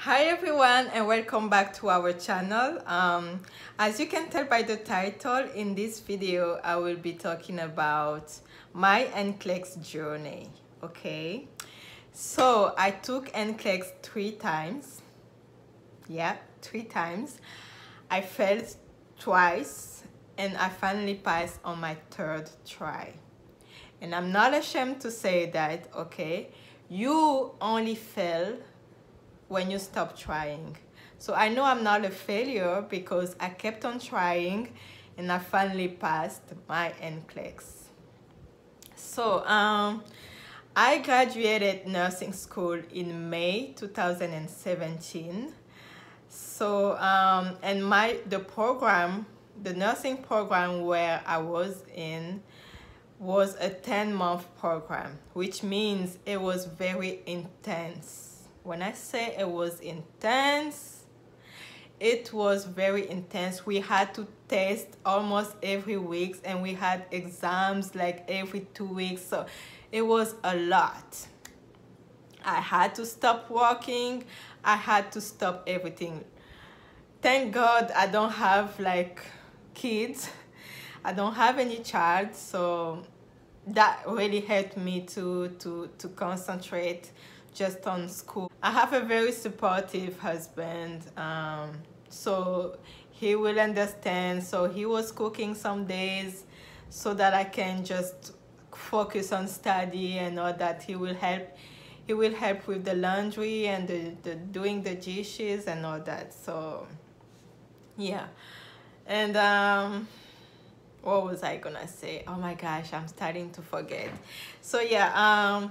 Hi everyone, and welcome back to our channel. As you can tell by the title, in this video I will be talking about my NCLEX journey. Okay, so I took NCLEX 3 times. Yeah, 3 times. I failed twice and I finally passed on my 3rd try. And I'm not ashamed to say that. Okay, you only fail when you stop trying. So I know I'm not a failure because I kept on trying and I finally passed my NCLEX. So I graduated nursing school in May 2017. So and the nursing program where I was in was a 10-month program, which means it was very intense. When I say it was intense, it was very intense. We had to test almost every week and we had exams like every 2 weeks. So it was a lot. I had to stop working. I had to stop everything. Thank God I don't have like kids. I don't have any child, so that really helped me to concentrate just on school. I have a very supportive husband, so he will understand. So he was cooking some days so that I can just focus on study and all that. He will help with the laundry and the doing the dishes and all that. So yeah. And what was I gonna say? Oh my gosh, I'm starting to forget. So yeah,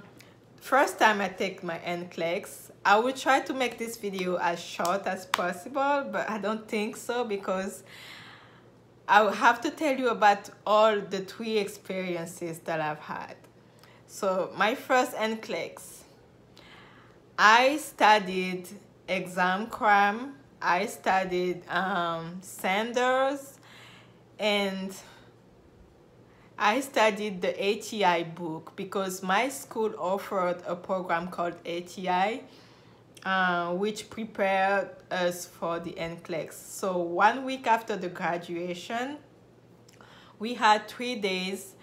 first time I take my NCLEX. I will try to make this video as short as possible, but I don't think so because I will have to tell you about all the 3 experiences that I've had. So my first NCLEX, I studied exam cram, I studied Sanders, and I studied the ATI book because my school offered a program called ATI, which prepared us for the NCLEX. So 1 week after the graduation, we had 3 days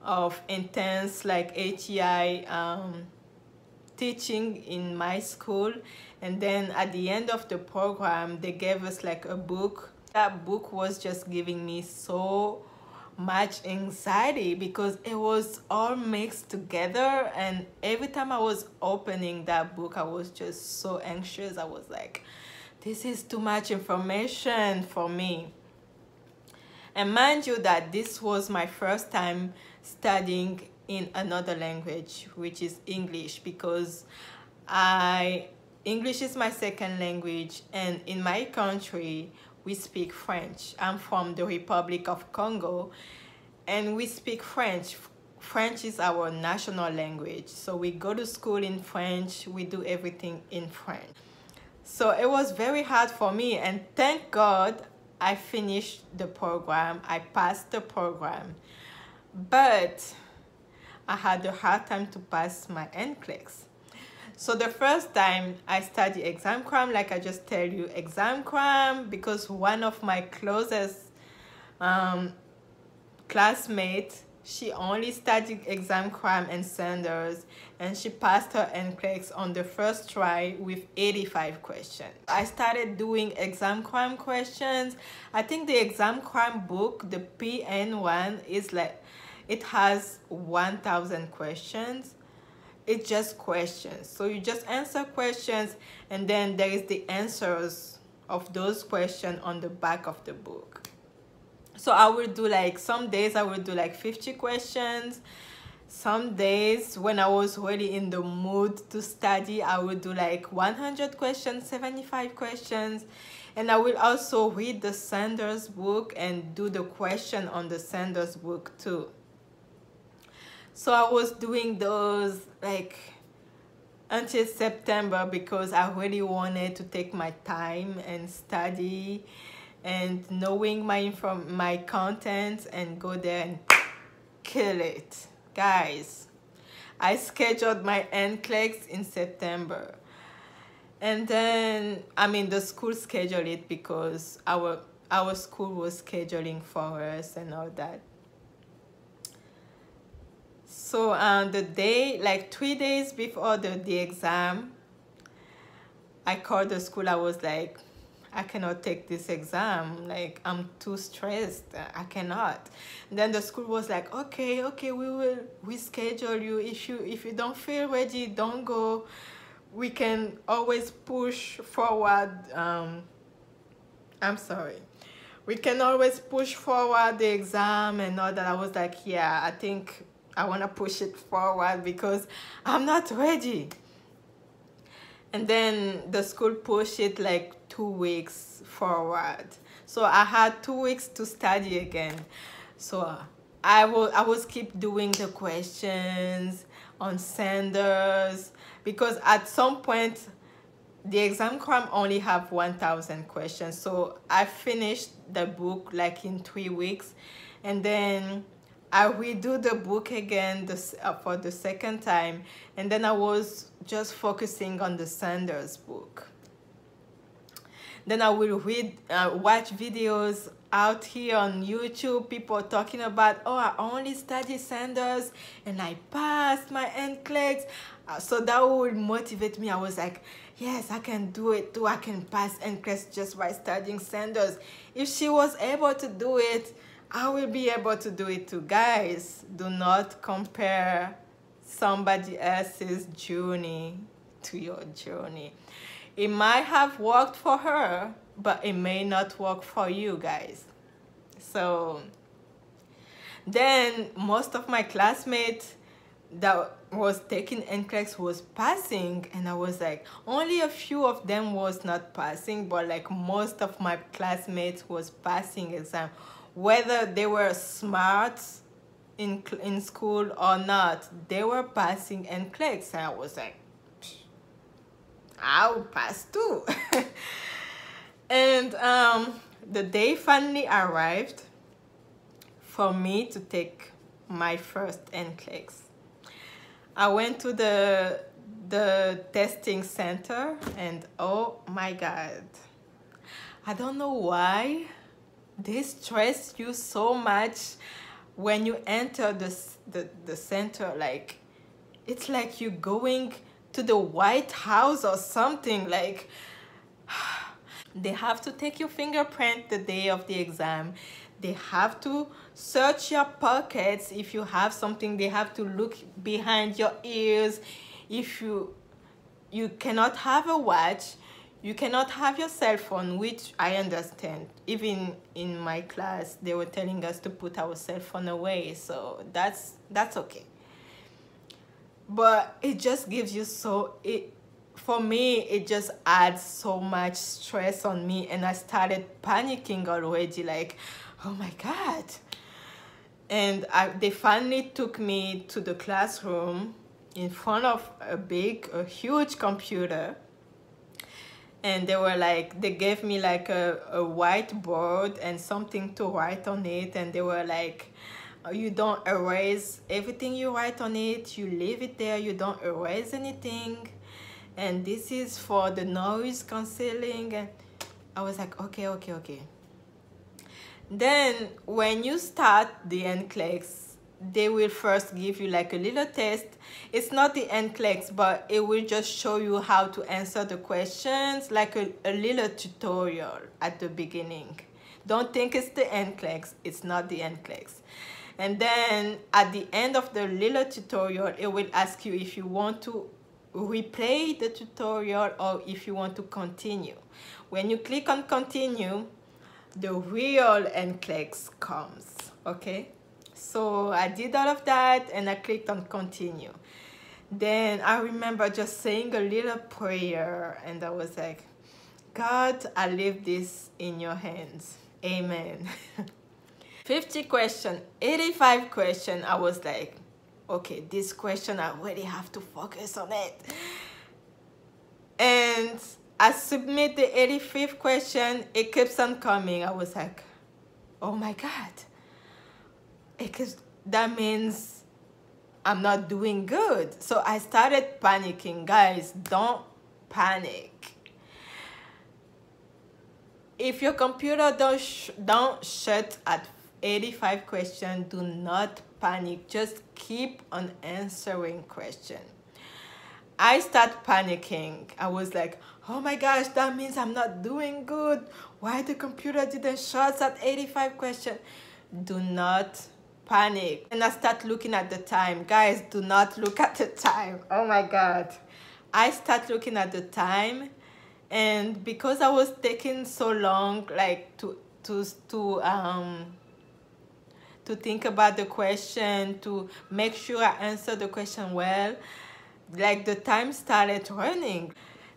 of intense like ATI teaching in my school. And then at the end of the program, they gave us like a book. That book was just giving me so much anxiety because it was all mixed together, and every time I was opening that book I was just so anxious. I was like, this is too much information for me. And mind you that this was my first time studying in another language, which is English, because English is my second language, and in my country we speak French. I'm from the Republic of Congo, and we speak French. French is our national language. So we go to school in French, we do everything in French. So it was very hard for me, and thank God I finished the program. I passed the program. But I had a hard time to pass my NCLEX. So the first time I studied exam cram, like I just tell you, exam cram, because one of my closest classmates, she only studied exam cram and Sanders, and she passed her NCLEX on the first try with 85 questions. I started doing exam cram questions. I think the exam cram book, the PN1, is like, it has 1,000 questions. It's just questions, so you just answer questions, and then there is the answers of those questions on the back of the book. So I will do like, some days I will do like 50 questions. Some days when I was really in the mood to study, I would do like 100 questions, 75 questions. And I will also read the Sanders book and do the question on the Sanders book too. So I was doing those like until September because I really wanted to take my time and study and knowing my content and go there and kill it. Guys, I scheduled my NCLEX in September. And then, I mean, the school scheduled it because our school was scheduling for us and all that. So the day, like 3 days before the exam, I called the school. I was like, I cannot take this exam. Like, I'm too stressed. I cannot. And then the school was like, okay, we will reschedule you. If you don't feel ready, don't go. We can always push forward. I'm sorry. We can always push forward the exam and all that. I was like, yeah, I think I want to push it forward because I'm not ready. And then the school pushed it like 2 weeks forward. So I had 2 weeks to study again. So I was keep doing the questions on Sanders, because at some point the exam cram only have 1,000 questions. So I finished the book like in 3 weeks, and then I redo the book again for the second time, and then I was just focusing on the Sanders book. Then I will watch videos out here on YouTube, people talking about, oh, I only study Sanders and I passed my NCLEX. So that would motivate me. I was like, yes, I can do it too. I can pass NCLEX just by studying Sanders. If she was able to do it, I will be able to do it too. Guys, do not compare somebody else's journey to your journey. It might have worked for her, but it may not work for you guys. So then most of my classmates that was taking NCLEX was passing, and I was like, only a few of them was not passing, but like most of my classmates was passing exam, whether they were smart in school or not, they were passing NCLEX. And I was like, I'll pass too. And the day finally arrived for me to take my first NCLEX. I went to the testing center, and oh my God, I don't know why they stress you so much when you enter the center. Like, it's like you're going to the White House or something. Like, they have to take your fingerprint the day of the exam. They have to search your pockets. If you have something, they have to look behind your ears. If you cannot have a watch, you cannot have your cell phone, which I understand. Even in my class, they were telling us to put our cell phone away. So that's okay. But it just gives you for me, it just adds so much stress on me, and I started panicking already, like, oh my God. And they finally took me to the classroom in front of a huge computer, and they gave me like a whiteboard and something to write on it, and they were like, you don't erase everything you write on it, you leave it there, you don't erase anything, and this is for the noise cancelling. And I was like, okay. Then when you start the NCLEX, they will first give you like a little test. It's not the NCLEX, but it will just show you how to answer the questions, like a little tutorial at the beginning. Don't think it's the NCLEX, it's not the NCLEX. And then at the end of the little tutorial, it will ask you if you want to replay the tutorial or if you want to continue. When you click on continue, the real NCLEX comes, okay? So I did all of that and I clicked on continue. Then I remember just saying a little prayer, and I was like, God, I leave this in your hands. Amen. 50 question, 85 question, I was like, okay, this question, I really have to focus on it. And I submit the 85th question, it keeps on coming. I was like, oh my God. That means I'm not doing good. So I started panicking. Guys, don't panic. If your computer don't shut at 85 questions, do not panic. Just keep on answering questions. I start panicking. I was like, oh my gosh, that means I'm not doing good. Why the computer didn't shut at 85 questions? Do not panic. And I start looking at the time. Guys, do not look at the time. Oh my God. I start looking at the time, and because I was taking so long, like to think about the question, to make sure I answer the question well, like the time started running,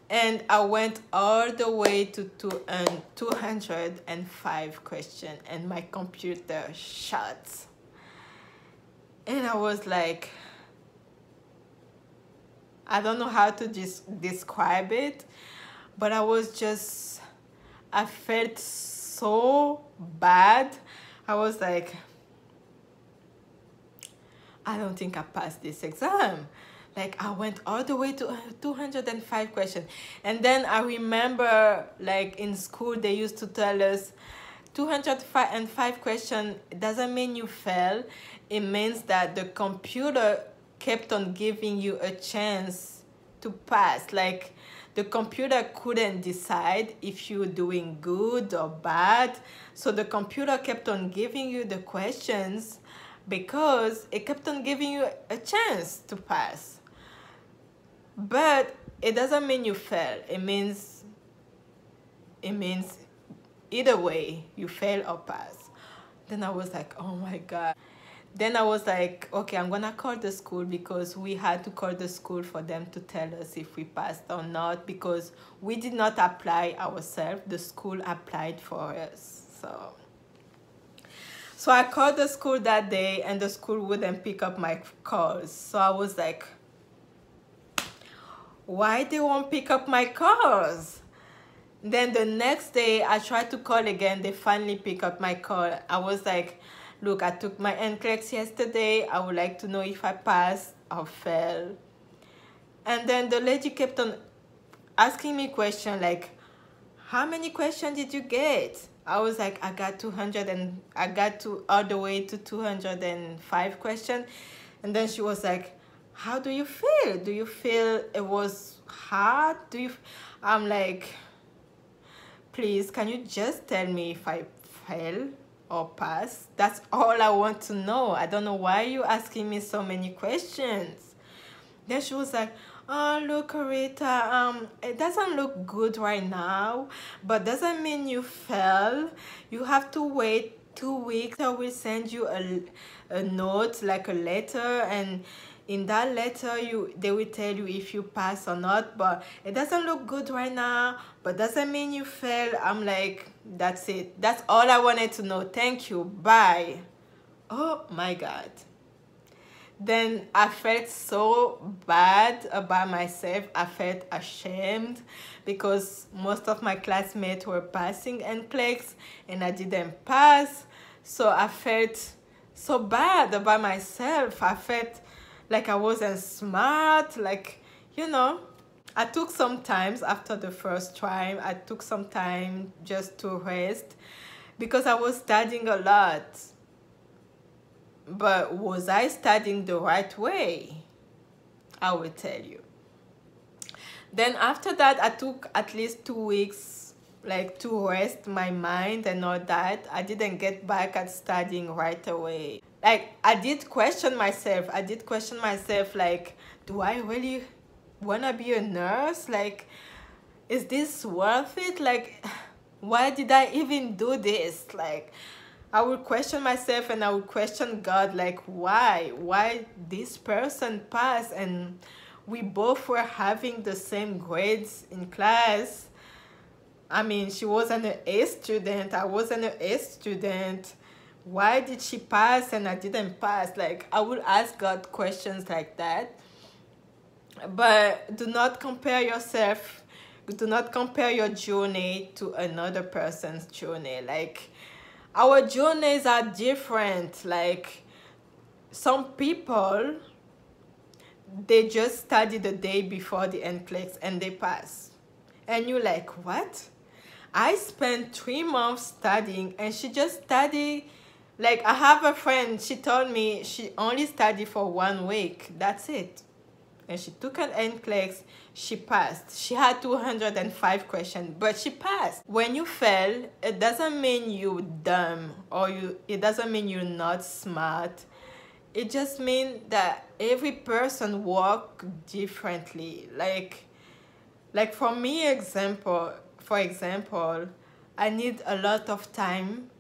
and I went all the way to 205 questions, and my computer shut. And I was like, I don't know how to describe it, but I felt so bad. I was like, I don't think I passed this exam. Like, I went all the way to 205 questions. And then I remember, like, in school, they used to tell us 205 questions doesn't mean you fail. It means that the computer kept on giving you a chance to pass. Like, the computer couldn't decide if you were doing good or bad. So the computer kept on giving you the questions because it kept on giving you a chance to pass. But it doesn't mean you fail. It means either way, you fail or pass. Then I was like, oh my God. Then I was like, okay, I'm gonna call the school, because we had to call the school for them to tell us if we passed or not, because we did not apply ourselves. The school applied for us. So I called the school that day, and the school wouldn't pick up my calls. So I was like, why they won't pick up my calls? Then the next day I tried to call again. They finally pick up my call. I was like, look, I took my NCLEX yesterday. I would like to know if I passed or failed. And then the lady kept on asking me questions like, how many questions did you get? I was like, I got all the way to 205 questions. And then she was like, how do you feel? Do you feel it was hard? I'm like, please, can you just tell me if I fail or pass? That's all I want to know. I don't know why you're asking me so many questions. Then she was like, oh, look, Rita, it doesn't look good right now, but doesn't mean you fail. You have to wait 2 weeks. I will send you a note, like a letter, and in that letter they will tell you if you pass or not. But it doesn't look good right now, but doesn't mean you fail. I'm like, that's it. That's all I wanted to know. Thank you. Bye. Oh my God. Then I felt so bad about myself. I felt ashamed because most of my classmates were passing NCLEX and I didn't pass. So I felt so bad about myself. I felt like I wasn't smart. Like, you know, I took some time after the first try. I took some time just to rest because I was studying a lot. But was I studying the right way? I will tell you. Then after that, I took at least 2 weeks, like, to rest my mind and all that. I didn't get back at studying right away. Like, I did question myself. Like, do I really want to be a nurse? Like, is this worth it? Like, why did I even do this? Like, I would question myself and I would question God, like, why this person passed and we both were having the same grades in class. I mean, she wasn't an A student, I wasn't an A student. Why did she pass and I didn't pass? Like, I would ask God questions like that. But do not compare yourself, do not compare your journey to another person's journey. Like, our journeys are different. Like, some people, they just study the day before the NCLEX and they pass. And you're like, what? I spent 3 months studying and she just studied. Like, I have a friend, she told me she only studied for 1 week. That's it. And she took an NCLEX, she passed. She had 205 questions, but she passed. When you fail, it doesn't mean you're dumb or it doesn't mean you're not smart. It just means that every person works differently. Like for me, for example, I need a lot of time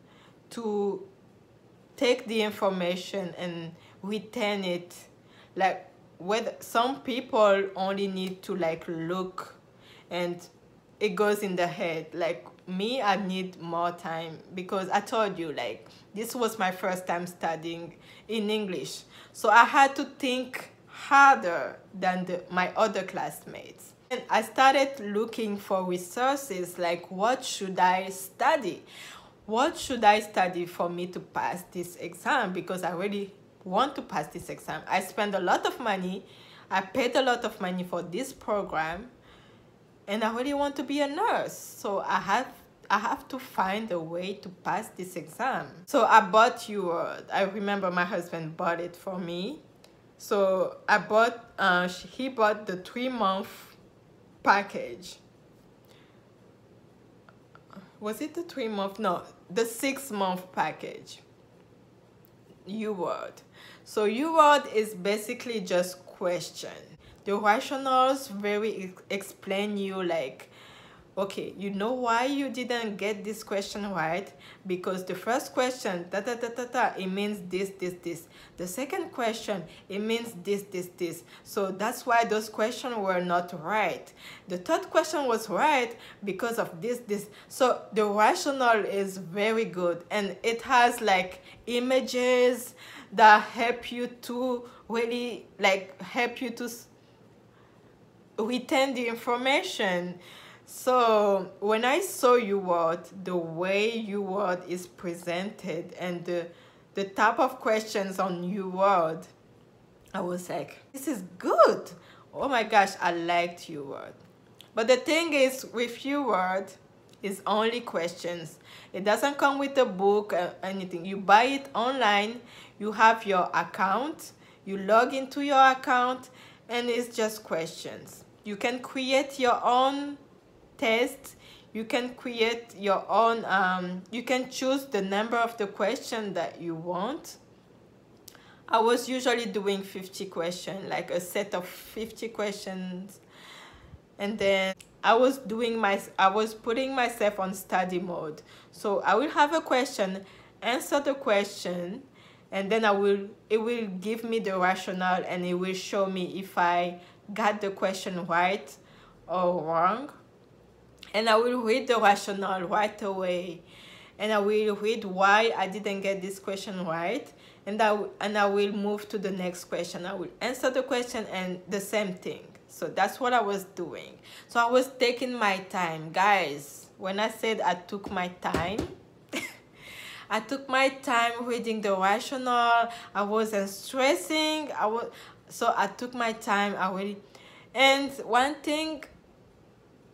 to take the information and retain it. Like, with some people only need to like look and it goes in the head. Like me, I need more time because I told you, like, this was my first time studying in English, so I had to think harder than my other classmates. And I started looking for resources, like what should I study? What should I study for me to pass this exam? Because I really want to pass this exam. I spent a lot of money. I paid a lot of money for this program. And I really want to be a nurse. So I have to find a way to pass this exam. So I bought UWorld. I remember my husband bought it for me. So I bought, he bought the 3-month package. Was it the 3-month? No, the 6-month package. UWorld. So UWorld is basically just question. The rationals explain you, like, okay, you know why you didn't get this question right? Because the first question, it means this, this, this. The second question, it means this, this, this. So that's why those questions were not right. The third question was right because of this, this. So the rationale is very good, and it has like images that help you to really help you to retain the information. So when I saw UWorld, the way UWorld is presented and the type of questions on UWorld, I was like, this is good. Oh my gosh, I liked UWorld. But the thing is, with UWorld, it's only questions. It doesn't come with a book or anything. You buy it online, you have your account, you log into your account, and it's just questions. You can create your own test, you can create your own, you can choose the number of the question that you want. I was usually doing 50 questions, like a set of 50 questions, and then I was putting myself on study mode. So I will have a question, answer the question, and then it will give me the rationale, and it will show me if I got the question right or wrong. And I will read the rationale right away, and I will read why I didn't get this question right, and I will move to the next question. I will answer the question and the same thing. So that's what I was doing. So I was taking my time, guys. When I said I took my time, I took my time reading the rationale. I wasn't stressing. So I took my time. And one thing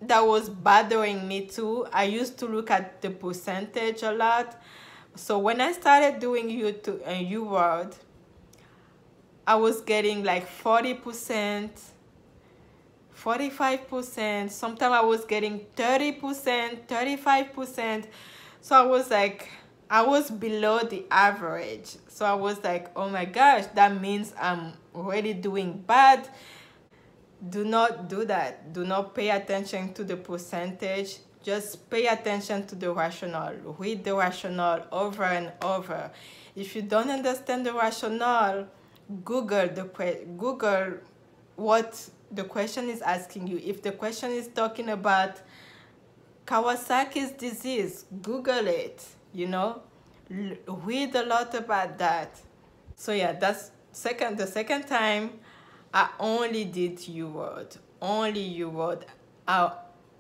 that was bothering me too, I used to look at the percentage a lot. So when I started doing UWorld, I was getting like 40%, 45%. Sometimes I was getting 30%, 35%. So I was below the average. So I was like, oh my gosh, that means I'm really doing bad. Do not do that. Do not pay attention to the percentage. Just pay attention to the rationale. Read the rationale over and over. If you don't understand the rationale, Google what the question is asking you. If the question is talking about Kawasaki's disease, Google it, you know. Read a lot about that. So yeah, that's the second time I only did UWorld. Only UWorld.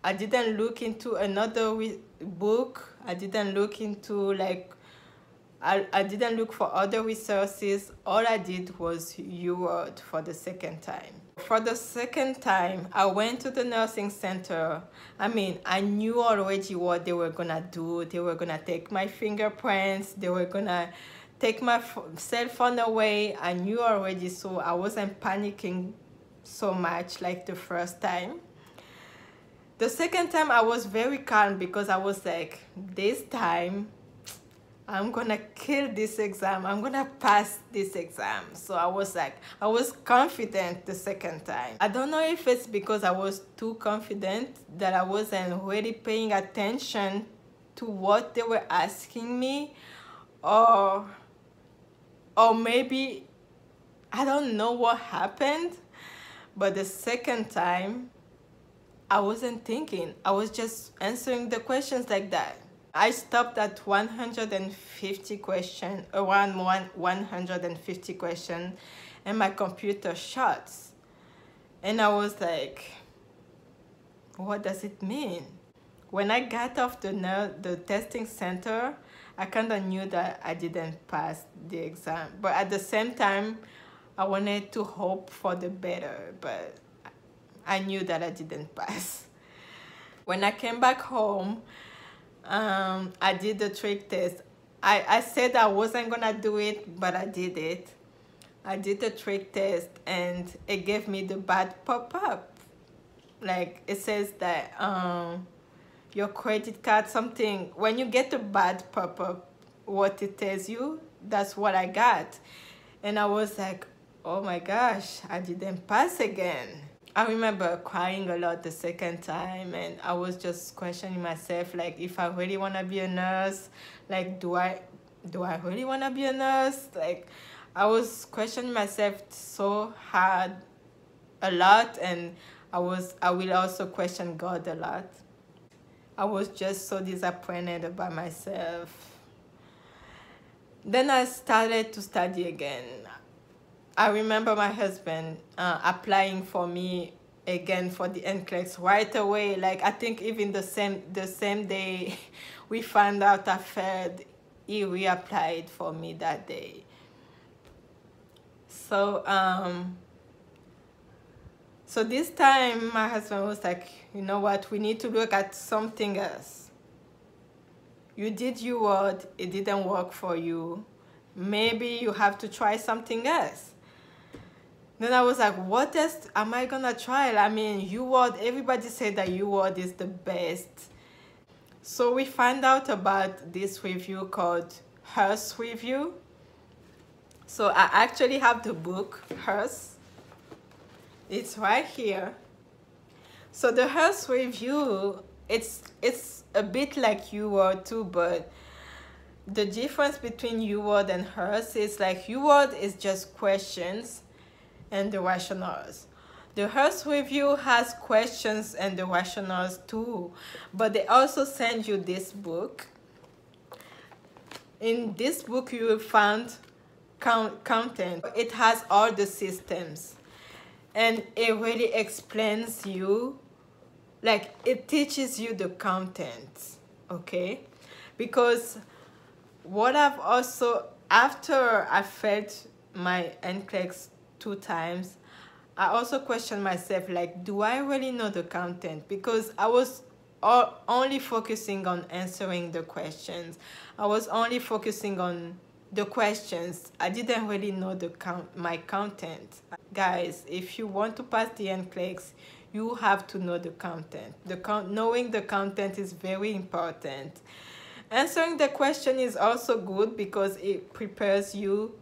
I didn't look into another book. I didn't look into like I didn't look for other resources. All I did was UWorld for the second time. For the second time, I went to the nursing center. I mean, I knew already what they were gonna do. They were gonna take my fingerprints. They were gonna take my cell phone away. I knew already, so I wasn't panicking so much like the first time. The second time I was very calm because I was like, this time I'm gonna kill this exam. I'm gonna pass this exam. So I was confident the second time. I don't know if it's because I was too confident that I wasn't really paying attention to what they were asking me, or maybe I don't know what happened. But the second time I wasn't thinking. I was just answering the questions like that. I stopped at 150 questions, around 150 questions, and my computer shuts. And I was like, what does it mean? When I got off the testing center, I kind of knew that I didn't pass the exam. But at the same time, I wanted to hope for the better, but I knew that I didn't pass. When I came back home, I did the trick test. I said I wasn't gonna do it, but I did it. I did the trick test and it gave me the bad pop-up. Like it says that your credit card something, when you get the bad pop-up, what it tells you, that's what I got. And I was like, oh my gosh, I didn't pass again. I remember crying a lot the second time, and I was just questioning myself, like, if I really want to be a nurse, like, do I really want to be a nurse? Like, I was questioning myself so hard a lot, and I will also question God a lot. I was just so disappointed about myself. Then I started to study again. I remember my husband applying for me again for the NCLEX right away. Like, I think even the same day we found out I failed, he reapplied for me that day. So so this time my husband was like, you know what, we need to look at something else. You did your word, it didn't work for you. Maybe you have to try something else. Then I was like, what else am I gonna try? I mean, UWorld, everybody said that UWorld is the best. So we found out about this review called Hearst Review. So I actually have the book, Hearst. It's right here. So the Hearst Review, it's a bit like UWorld too, but the difference between UWorld and Hearst is like UWorld is just questions and the rationales. The Hearst Review has questions and the rationales too, but they also send you this book. In this book you will find content. It has all the systems, and it really explains you, like it teaches you the content, okay? Because what I've also, after I failed my NCLEX 2 times, I also questioned myself, like, do I really know the content? Because I was only focusing on answering the questions. I was only focusing on the questions. I didn't really know my content. Guys, if you want to pass the NCLEX, you have to know the content. Knowing the content is very important. Answering the question is also good because it prepares you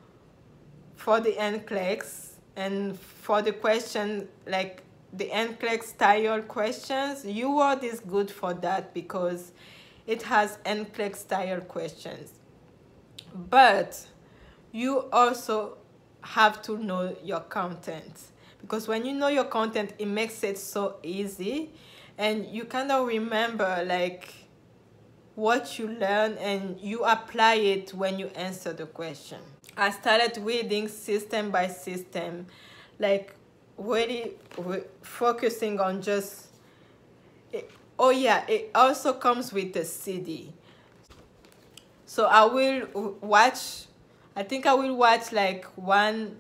for the NCLEX. And for the question, like the NCLEX style questions, UWorld is good for that because it has NCLEX style questions. But you also have to know your content, because when you know your content, it makes it so easy, and you kind of remember like what you learn and you apply it when you answer the question. I started reading system by system, like really focusing on just oh yeah, it also comes with the CD. So I will watch, I think I will watch like one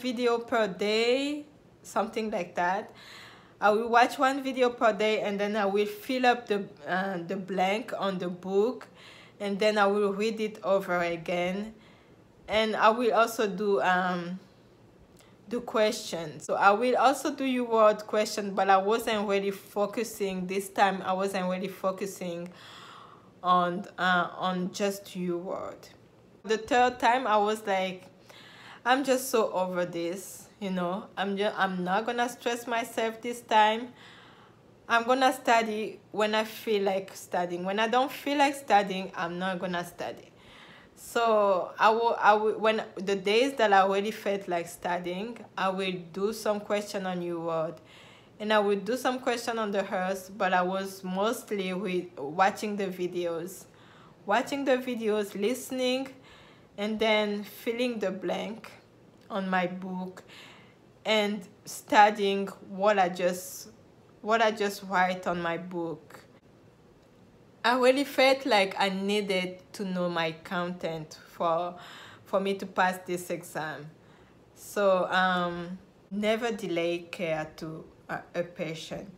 video per day, something like that. I will watch one video per day, and then I will fill up the blank on the book, and then I will read it over again. And I will also do the question. So I will also do your word question, but I wasn't really focusing this time. I wasn't really focusing on just your word. The third time I was like, I'm just so over this, you know. I'm not gonna stress myself this time. I'm gonna study when I feel like studying. When I don't feel like studying, I'm not gonna study. So I will when the days that I really felt like studying, I will do some question on your word, and I will do some question on the hers, but I was mostly watching the videos, listening, and then filling the blank on my book and studying what I just write on my book. I really felt like I needed to know my content for me to pass this exam. So never delay care to a patient.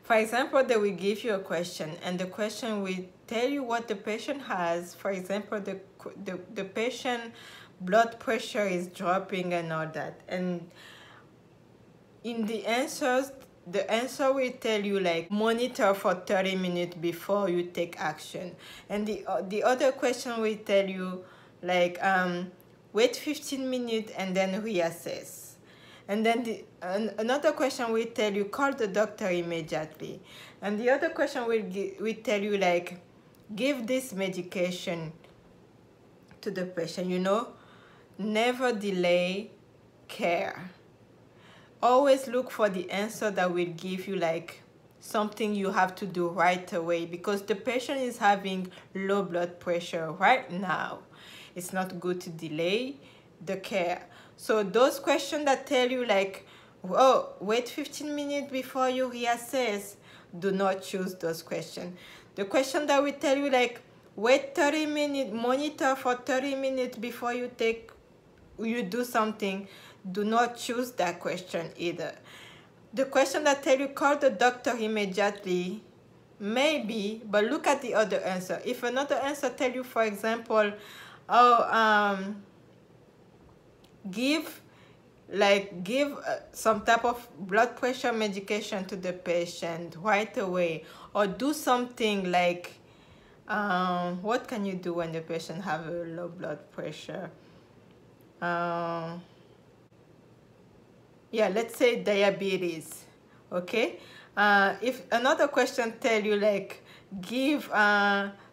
For example, they will give you a question, and the question will tell you what the patient has. For example, the patient blood pressure is dropping and all that, and in the answers, the answer will tell you like monitor for 30 minutes before you take action, and the other question will tell you like wait 15 minutes and then reassess. And then another question will tell you call the doctor immediately, and the other question will tell you like give this medication to the patient. You know, never delay care. Always look for the answer that will give you like something you have to do right away, because the patient is having low blood pressure right now. It's not good to delay the care. So those questions that tell you like, oh, wait 15 minutes before you reassess, do not choose those questions. The question that will tell you like, wait 30 minutes, monitor for 30 minutes before you do something, do not choose that question either. The question that tell you call the doctor immediately, maybe, but look at the other answer. If another answer tell you, for example, oh, give some type of blood pressure medication to the patient right away, or do something like what can you do when the patient have a low blood pressure? Yeah, let's say diabetes. Okay, if another question tell you like give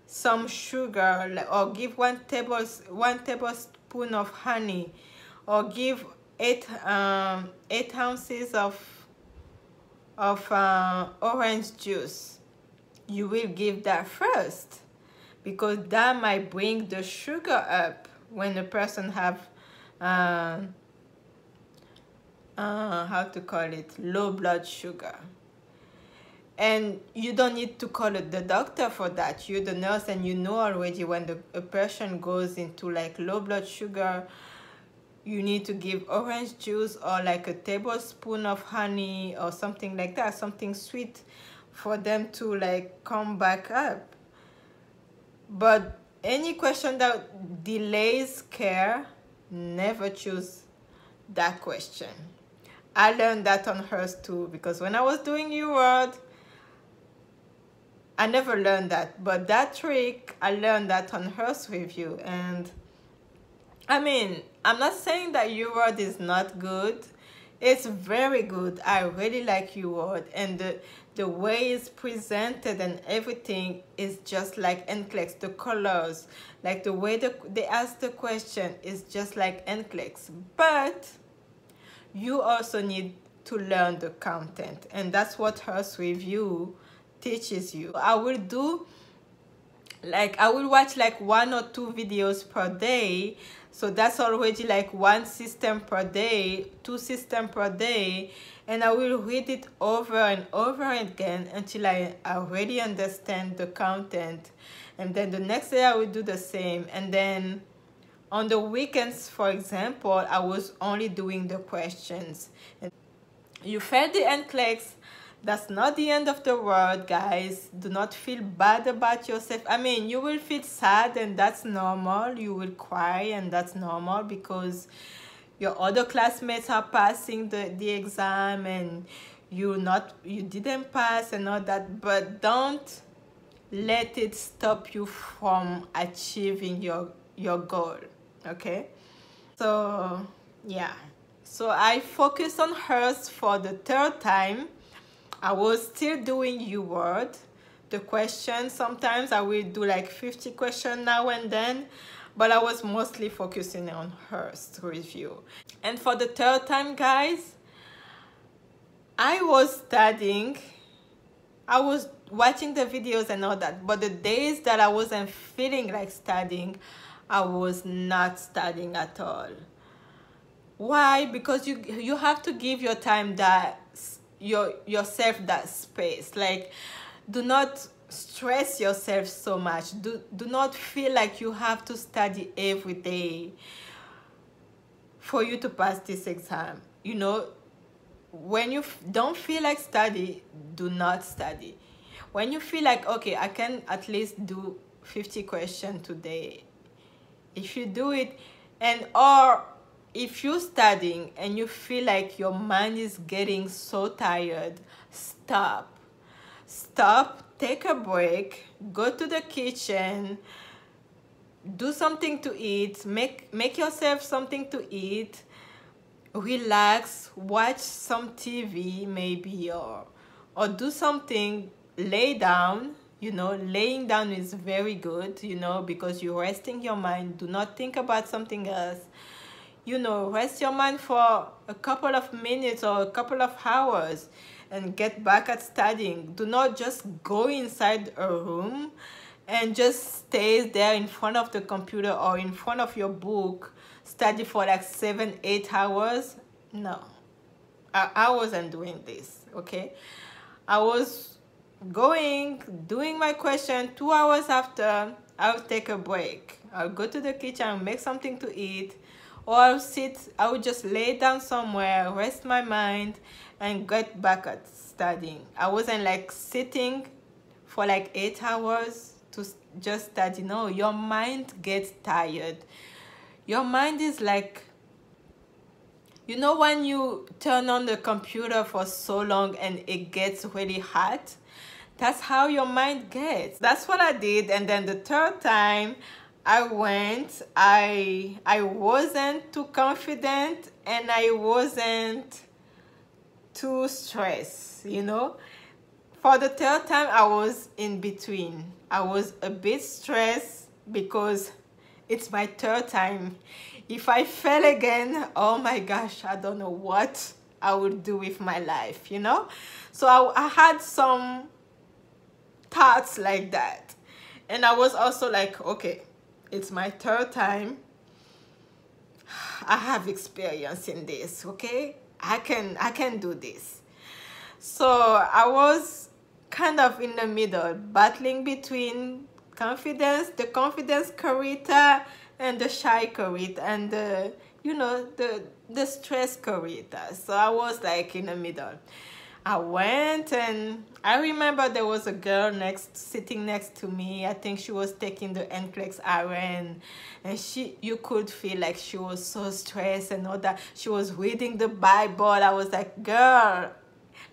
some sugar, or give one tablespoon of honey, or give 8 ounces of orange juice, you will give that first, because that might bring the sugar up when the person have how to call it, low blood sugar. And you don't need to call it the doctor for that. You're the nurse, and you know already when a person goes into like low blood sugar, you need to give orange juice or like a tablespoon of honey or something like that, something sweet for them to like come back up. But any question that delays care, never choose that question. I learned that on hers too, because when I was doing your word, I never learned that, but that trick, I learned that on hers review. And I mean, I'm not saying that your word is not good. It's very good. I really like your word, and the way it's presented and everything is just like NCLEX. The colors, like the way they ask the question is just like NCLEX. But you also need to learn the content, and that's what hers review teaches you. I will watch like 1 or 2 videos per day, so that's already like 1 system per day, 2 systems per day, and I will read it over and over again until I already understand the content. And then the next day I will do the same. And then on the weekends, for example, I was only doing the questions. And you failed the NCLEX. That's not the end of the world, guys. Do not feel bad about yourself. I mean, you will feel sad, and that's normal. You will cry, and that's normal, because your other classmates are passing the exam and you didn't pass and all that. But don't let it stop you from achieving your goal. Okay, so yeah, so I focused on hers for the third time. I was still doing U-word, the questions. Sometimes I will do like 50 questions now and then, but I was mostly focusing on hers review. And for the third time, guys, I was studying. I was watching the videos and all that, but the days that I wasn't feeling like studying, I was not studying at all. Why? Because you have to give your time yourself that space. Like, do not stress yourself so much. Do not feel like you have to study every day for you to pass this exam. You know, when you don't feel like study, do not study. When you feel like, okay, I can at least do 50 questions today, if you do it, or if you're studying and you feel like your mind is getting so tired, stop, take a break, go to the kitchen, do something to eat, make yourself something to eat, relax, watch some TV maybe, or do something, lay down. You know, laying down is very good, you know, because you're resting your mind. Do not think about something else. You know, rest your mind for a couple of minutes or a couple of hours and get back at studying. Do not just go inside a room and just stay there in front of the computer or in front of your book, study for like 7-8 hours. No, I wasn't doing this, okay? I was doing my question. 2 hours after, I'll take a break. I'll go to the kitchen and make something to eat, or I would just lay down somewhere, rest my mind, and get back at studying. I wasn't like sitting for like 8 hours to just study. No, your mind gets tired. Your mind is like, you know, when you turn on the computer for so long and it gets really hot, that's how your mind gets. That's what I did. And then the third time I went, I wasn't too confident and I wasn't too stressed, you know. For the third time, I was in between. I was a bit stressed because it's my third time. If I fail again, oh my gosh, I don't know what I would do with my life, you know. So I had some thoughts like that, and I was also like, okay, it's my third time. I have experience in this, okay? I can do this. So I was kind of in the middle, battling between the confidence Carita and the shy Carita, and the, you know, the stress Carita. So I was like in the middle. I went, and I remember there was a girl sitting next to me. I think she was taking the NCLEX RN, and you could feel like she was so stressed and all that. She was reading the Bible. I was like, girl,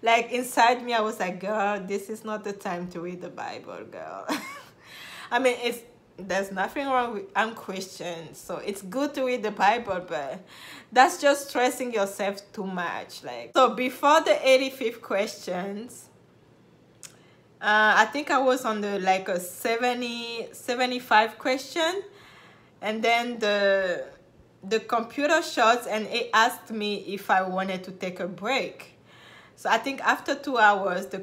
like inside me, I was like, girl, this is not the time to read the Bible, girl. I mean, there's nothing wrong with, I'm Christian, so it's good to read the Bible, but that's just stressing yourself too much. Like, so before the 85th questions, I think I was on the like a 75 question, and then the computer shuts and it asked me if I wanted to take a break. So I think after 2 hours, the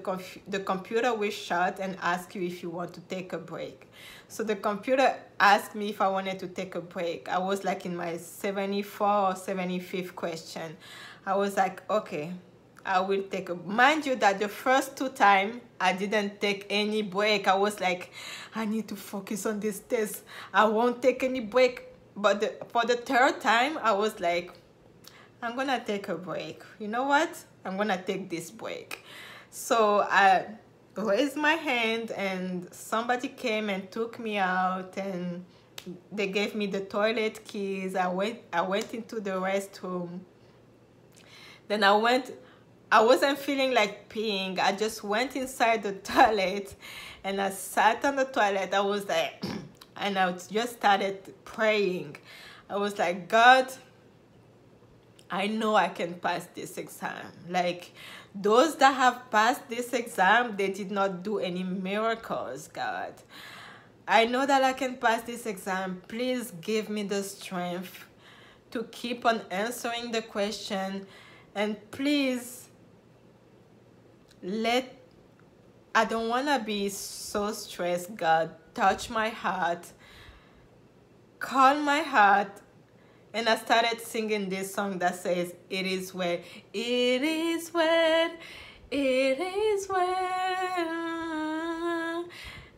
computer will shut and ask you if you want to take a break. So the computer asked me if I wanted to take a break. I was like in my 74 or 75th question. I was like, okay, I will take a, mind you that the first 2 times I didn't take any break. I was like, I need to focus on this test, I won't take any break. But for the 3rd time I was like, I'm gonna take a break. You know what, I'm gonna take this break. So I raised my hand and somebody came and took me out, and they gave me the toilet keys. I went into the restroom. Then I wasn't feeling like peeing. I just went inside the toilet and I sat on the toilet. I was like, and I just started praying. I was like, God, I know I can pass this exam. Like, those that have passed this exam, they did not do any miracles, God. I know that I can pass this exam. Please give me the strength to keep on answering the question. And please, I don't want to be so stressed, God. Touch my heart. Calm my heart. And I started singing this song that says, it is well, it is well, it is well.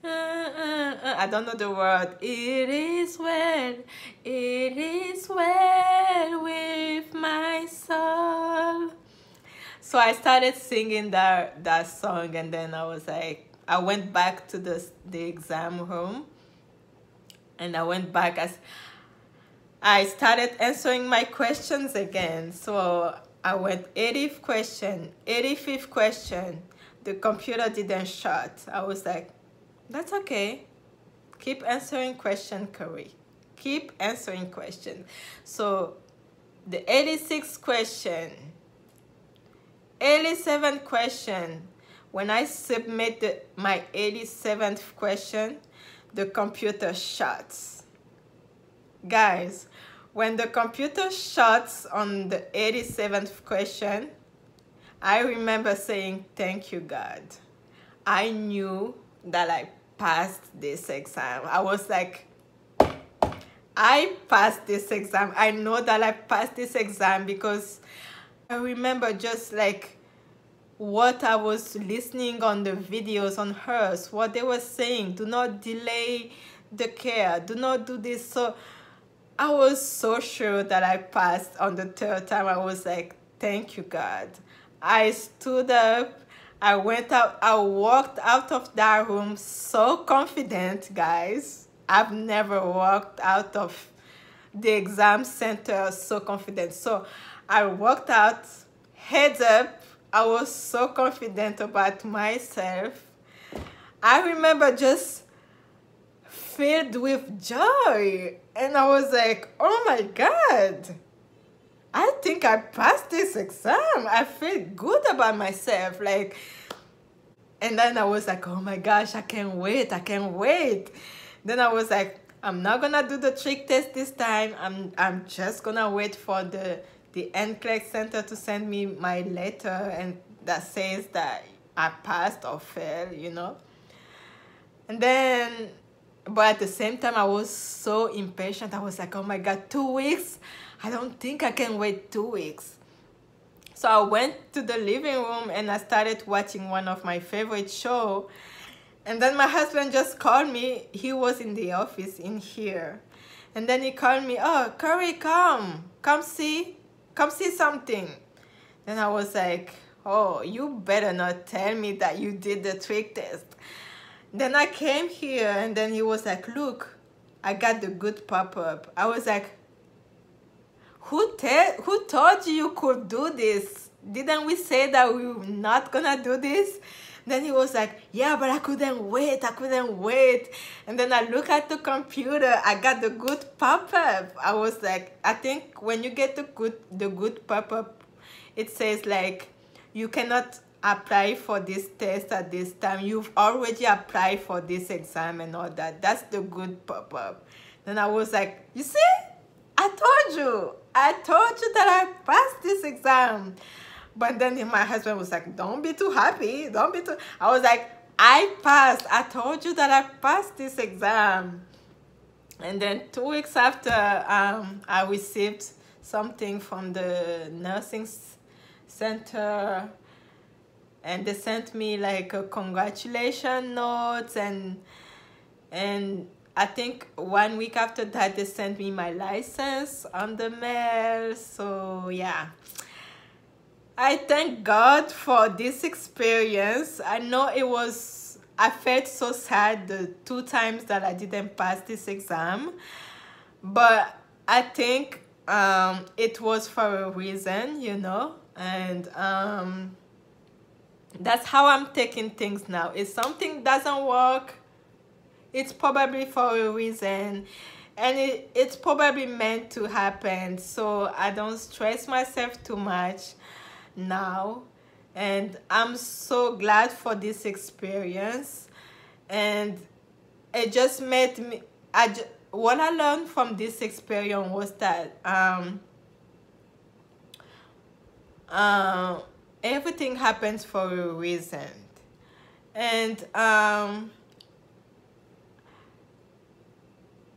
I don't know the word. It is well, it is well with my soul. So I started singing that song, and then I was like, I went back to the exam room, and I went back as I started answering my questions again. So I went 80th question, 85th question. The computer didn't shut. I was like, that's okay. Keep answering question, Curry. Keep answering question. So the 86th question, 87th question, when I submitted my 87th question, the computer shuts. Guys, when the computer shuts on the 87th question, I remember saying, thank you, God. I knew that I passed this exam. I was like, I passed this exam. I know that I passed this exam because I remember just like what I was listening on the videos on hers, what they were saying. Do not delay the care. Do not do this. So I was so sure that I passed on the 3rd time. I was like, thank you, God. I stood up. I went out. I walked out of that room so confident, guys. I've never walked out of the exam center so confident. So I walked out, heads up. I was so confident about myself. I remember just filled with joy. And I was like, oh my God, I think I passed this exam. I feel good about myself. Like, and then I was like, oh my gosh, I can't wait. I can't wait. Then I was like, I'm not gonna do the trick test this time. I'm just gonna wait for the NCLEX Center to send me my letter and that says that I passed or failed, you know. And then, but at the same time, I was so impatient. I was like, oh my God, 2 weeks? I don't think I can wait 2 weeks. So I went to the living room and I started watching one of my favorite shows. And then my husband just called me. He was in the office in here. And then he called me, oh, Curry, come see something. Then I was like, oh, you better not tell me that you did the trick test. Then I came here and then he was like, look, I got the good pop-up. I was like, who told you could do this? Didn't we say that we were not gonna do this? Then he was like, yeah, but I couldn't wait. And then I look at the computer, I got the good pop-up. I was like, I think when you get the good pop-up, it says like, you cannot apply for this test at this time. You've already applied for this exam and all that. That's the good pop-up. Then I was like, you see? I told you that I passed this exam. But then my husband was like, don't be too happy. I was like, I passed. I told you that I passed this exam. And then 2 weeks after, I received something from the nursing center, and they sent me like a congratulation notes, and I think 1 week after that they sent me my license on the mail. So yeah, I thank God for this experience. I know I felt so sad the 2 times that I didn't pass this exam, but I think it was for a reason, you know, and that's how I'm taking things now. If something doesn't work, it's probably for a reason, and it's probably meant to happen. So I don't stress myself too much now, and I'm so glad for this experience. And it just made me, what I learned from this experience was that everything happens for a reason. And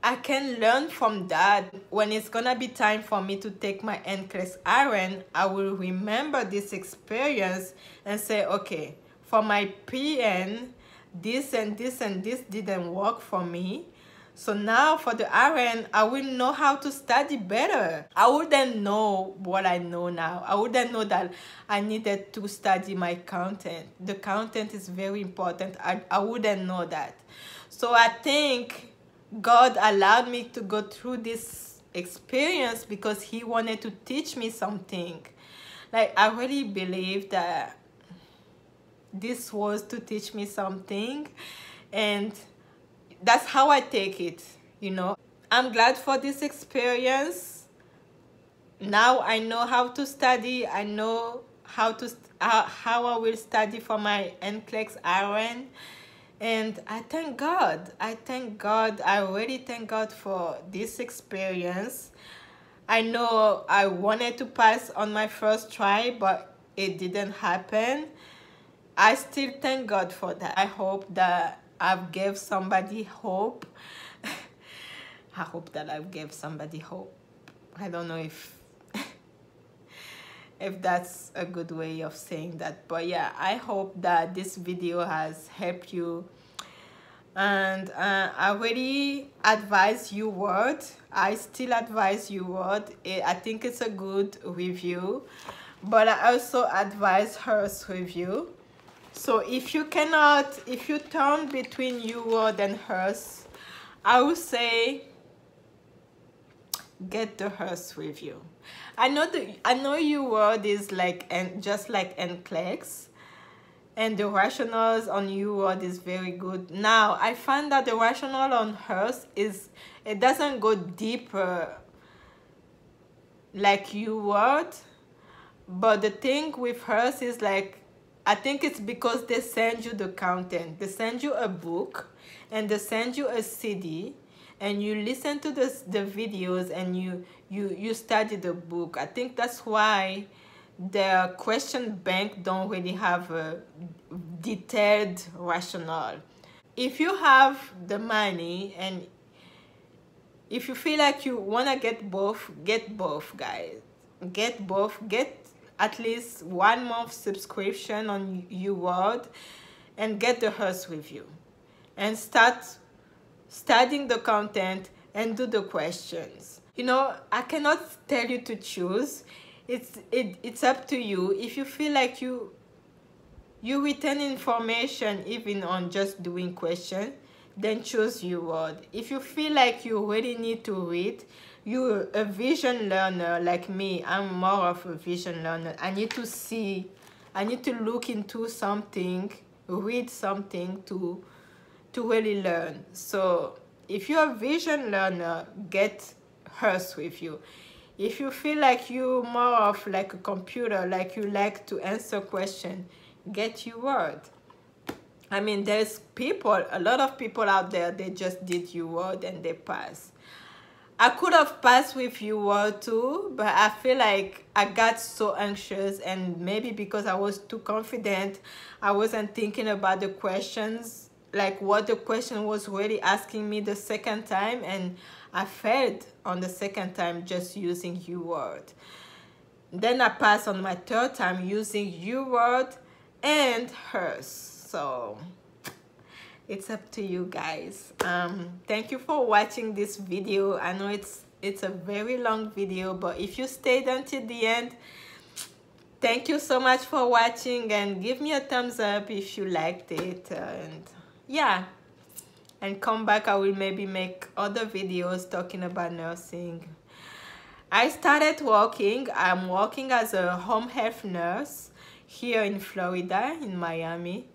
I can learn from that. When it's gonna be time for me to take my NCLEX RN, I will remember this experience and say, okay, for my PN, this and this and this didn't work for me. So now for the RN, I will know how to study better. I wouldn't know what I know now. I wouldn't know that I needed to study my content. The content is very important. I wouldn't know that. So I think God allowed me to go through this experience because He wanted to teach me something. Like, I really believe that this was to teach me something, and that's how I take it, you know. I'm glad for this experience. Now I know how to study. I know how I will study for my NCLEX RN. And I thank God. I thank God. I really thank God for this experience. I know I wanted to pass on my first try, but it didn't happen. I still thank God for that. I hope that I've gave somebody hope. I hope that I've gave somebody hope. I don't know if that's a good way of saying that, but yeah, I hope that this video has helped you. And I really advise UWorld. I still advise UWorld. I think it's a good review, but I also advise HERS review. So if you turn between UWorld and HERS, I would say get the HERS review. I know UWorld is like, and just like NCLEX, and the rationals on UWorld is very good. Now I find that the rationale on HERS it doesn't go deeper like UWorld, but the thing with HERS is like, I think it's because they send you the content. They send you a book, and they send you a CD, and you listen to the videos, and you study the book. I think that's why the question bank don't really have a detailed rationale. If you have the money, and if you feel like you want to get both, guys. Get both. Get at least 1 month subscription on UWorld, and get the HERS review, and start studying the content and do the questions. You know, I cannot tell you to choose. It's up to you. If you feel like you retain information even on just doing questions, then choose UWorld. If you feel like you really need to read, you're a vision learner like me. I'm more of a vision learner. I need to see, I need to look into something, read something to really learn. So if you're a vision learner, get HERS review. If you feel like you're more of like a computer, like you like to answer questions, get UWorld. I mean, there's a lot of people out there, they just did UWorld and they passed. I could have passed with UWorld too, but I feel like I got so anxious, and maybe because I was too confident, I wasn't thinking about the questions, like what the question was really asking me the second time, and I failed on the second time just using UWorld. Then I passed on my third time using your word and hers. So it's up to you guys. Thank you for watching this video. I know it's a very long video, but if you stayed until the end, thank you so much for watching, and give me a thumbs up if you liked it. And yeah, and come back. I will maybe make other videos talking about nursing. I started working. I'm working as a home health nurse here in Florida, in Miami.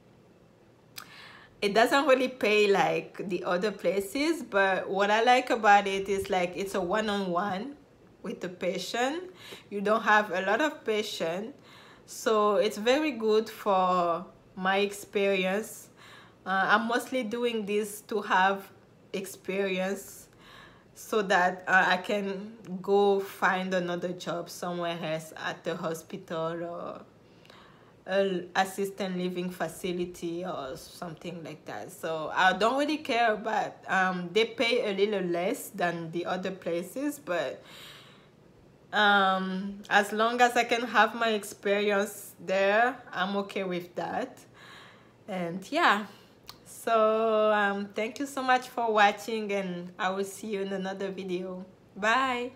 It doesn't really pay like the other places, but what I like about it is like it's a one-on-one with the patient. You don't have a lot of patients, so it's very good for my experience. I'm mostly doing this to have experience so that I can go find another job somewhere else at the hospital or an assisted living facility or something like that. So I don't really care, but they pay a little less than the other places, but as long as I can have my experience there, I'm okay with that. And yeah, so thank you so much for watching, and I will see you in another video. Bye.